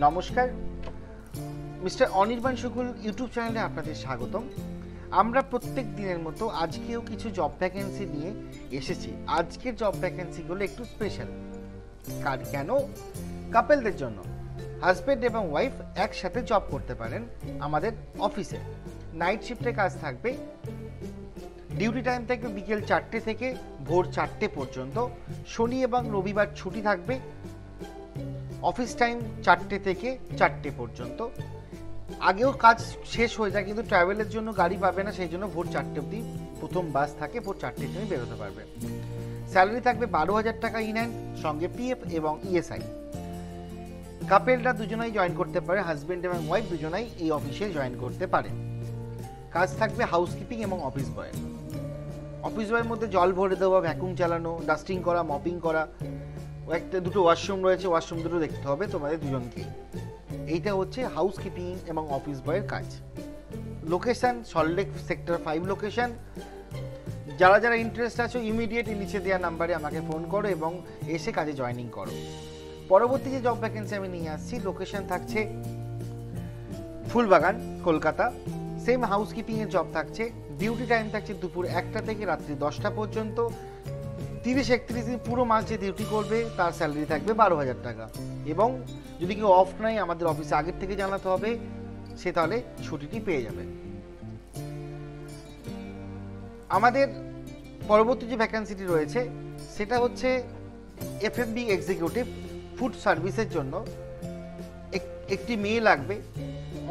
নমস্কার, mister Anirban Shukul YouTube চ্যানেলে আপনাদের স্বাগতম। আমরা প্রত্যেক দিনের মতো আজকেও কিছু জব ভ্যাকেন্সি নিয়ে এসেছি। আজকের জব ভ্যাকেন্সিগুলো একটু স্পেশাল। কেন? কাপেলদের জন্য। হাজব্যান্ড এবং ওয়াইফ একসাথে জব করতে পারেন আমাদের অফিসে। নাইট শিফটে কাজ থাকবে। ডিউটি টাইম থাকবে বিকেল 4টে থেকে ভোর 4টে পর্যন্ত। শনি এবং রবিবার ছুটি থাকবে। অফিস টাইম 4টে থেকে 4টে পর্যন্ত। আগেও কাজ শেষ হয়ে যায়, কিন্তু ট্রাভেলের জন্য গাড়ি পাবে না, সেই জন্য ভোর 4টে অবধি প্রথম বাস থাকে, ভোর 4টের সময় বেরোতে পারবে। স্যালারি থাকবে 12,000 টাকা ইন হ্যান্ড, সঙ্গে পিএফ এবং ইএসআই। কাপেলরা দুজনাই জয়েন করতে পারে, হাজব্যান্ড এবং ওয়াইফ দুজনাই এই অফিসে জয়েন করতে পারে। কাজ থাকবে হাউসকিপিং এবং অফিস বয়। অফিস বয়ের মধ্যে জল ভরে দেওয়া, ভ্যাকুম চালানো, ডাস্টিং করা, মপিং করা। দুটো ওয়াশরুম রয়েছে, ওয়াশরুম দুটো দেখতে হবে তোমাদের দুজনকেই। এইটা হচ্ছে হাউসকিপিং এবং অফিস বয়ের কাজ। Location Salt Lake sector 5 location. যারা যারা ইন্টারেস্ট আছে ইমিডিয়েট নিচে দেওয়া নাম্বারে আমাকে ফোন করো এবং এসে কাজে জয়েনিং করো। পরবর্তী যে জব ভ্যাকেন্সি আমি নিয়ে আসছি, লোকেশন থাকছে ফুলবাগান, কলকাতা। সেম হাউসকিপিং এর জব থাকছে। ডিউটি টাইম থাকছে দুপুর 1টা থেকে রাত্রি 10টা পর্যন্ত। 30-31 দিন পুরো মাস যে ডিউটি করবে তার স্যালারি থাকবে 12,000 টাকা। এবং যদি কেউ অফ নাই, আমাদের অফিসে আগের থেকে জানাতে হবে, সে তাহলে ছুটিটি পেয়ে যাবে। আমাদের পরবর্তী যে ভ্যাকেন্সিটি রয়েছে সেটা হচ্ছে এফএমবি এক্সিকিউটিভ ফুড সার্ভিসের জন্য। একটি মেয়ে লাগবে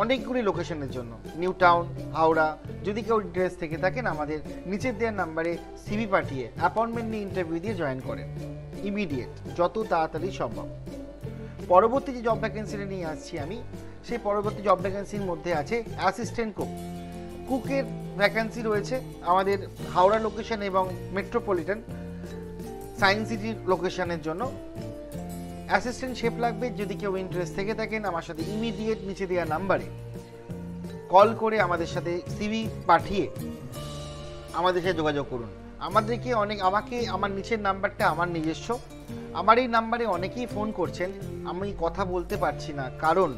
অনেকগুলি লোকেশনের জন্য, নিউ টাউন, হাওড়া। যদি কেউ ইন্টারেস্ট থেকে থাকেন আমাদের নিচের দেওয়ার নাম্বারে সিভি পাঠিয়ে অ্যাপয়েন্টমেন্ট নিয়ে ইন্টারভিউ দিয়ে জয়েন করেন ইমিডিয়েট, যত তাড়াতাড়ি সম্ভব। পরবর্তী যে জব ভ্যাকেন্সিটা নিয়ে আসছি আমি, সেই পরবর্তী জব ভ্যাকেন্সির মধ্যে আছে অ্যাসিস্ট্যান্ট কুক। কুকের ভ্যাকেন্সি রয়েছে আমাদের হাওড়া লোকেশন এবং মেট্রোপলিটন সায়েন্স সিটির লোকেশনের জন্য। অ্যাসিস্ট্যান্ট শেফ লাগবে। যদি কেউ ইন্টারেস্ট থেকে থাকেন আমার সাথে ইমিডিয়েট নিচে দেওয়া নাম্বারে কল করে আমাদের সাথে সিভি পাঠিয়ে আমাদের সাথে যোগাযোগ করুন। আমাকে আমার নিচের নাম্বারটা আমার নিজস্ব। আমার এই নাম্বারে অনেকেই ফোন করছেন, আমি কথা বলতে পারছি না, কারণ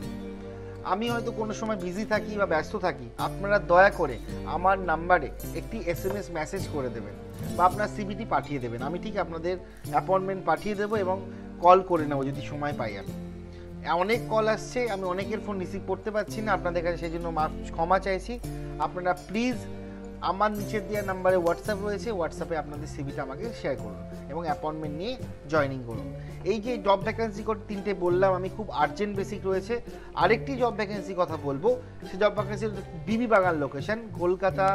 আমি হয়তো কোনো সময় বিজি থাকি বা ব্যস্ত থাকি। আপনারা দয়া করে আমার নাম্বারে একটি SMS মেসেজ করে দেবেন বা আপনার সিভিটি পাঠিয়ে দেবেন। আমি ঠিক আপনাদের অ্যাপয়েন্টমেন্ট পাঠিয়ে দেবো এবং কল করে নেবো যদি সময় পাই। আমি অনেক কল আসছে, আমি অনেকের ফোন রিসিভ করতে পারছি না, আপনাদের কাছে সেই জন্য ক্ষমা চাইছি। আপনারা প্লিজ আমার নিচের দেওয়া নাম্বারে হোয়াটসঅ্যাপ রয়েছে, হোয়াটসঅ্যাপে আপনাদের সিভিটা আমাকে শেয়ার করুন এবং অ্যাপয়েন্টমেন্ট নিয়ে জয়েনিং করুন। এই যে জব ভ্যাকেন্সি করে 3টে বললাম আমি, খুব আর্জেন্ট বেসিক রয়েছে। আরেকটি জব ভ্যাকেন্সি কথা বলবো, সেই জব ভ্যাকেন্সি বিবি বাগান লোকেশন, কলকাতা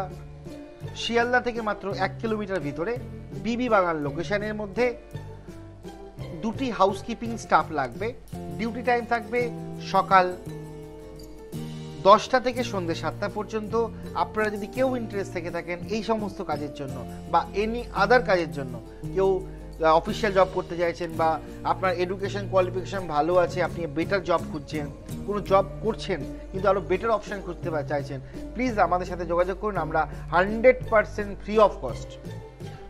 শিয়ালদা থেকে মাত্র 1 কিলোমিটার ভিতরে। বিবি বাগান লোকেশনের মধ্যে 2টি হাউসকিপিং স্টাফ লাগবে। ডিউটি টাইম থাকবে সকাল 10টা থেকে সন্ধ্যে 7টা পর্যন্ত। আপনারা যদি কেউ ইন্টারেস্ট থেকে থাকেন এই সমস্ত কাজের জন্য বা এনি আদার কাজের জন্য, কেউ অফিসিয়াল জব করতে চাইছেন বা আপনার এডুকেশন কোয়ালিফিকেশন ভালো আছে, আপনি বেটার জব খুঁজছেন, কোনো জব করছেন কিন্তু আরও বেটার অপশান খুঁজতে চাইছেন, প্লিজ আমাদের সাথে যোগাযোগ করুন। আমরা 100% ফ্রি অফ কস্ট,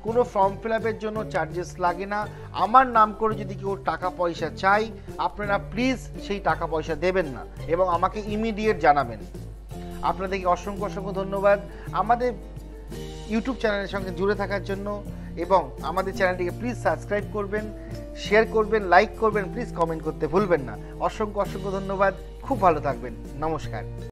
কোনো ফর্ম ফিল আপের জন্য চার্জেস লাগে না। আমার নাম করে যদি কেউ টাকা পয়সা চাই, আপনারা প্লিজ সেই টাকা পয়সা দেবেন না এবং আমাকে ইমিডিয়েট জানাবেন। আপনাদেরকে অসংখ্য অসংখ্য ধন্যবাদ আমাদের ইউটিউব চ্যানেলের সঙ্গে জুড়ে থাকার জন্য। এবং আমাদের চ্যানেলটিকে প্লিজ সাবস্ক্রাইব করবেন, শেয়ার করবেন, লাইক করবেন, প্লিজ কমেন্ট করতে ভুলবেন না। অসংখ্য অসংখ্য ধন্যবাদ। খুব ভালো থাকবেন। নমস্কার।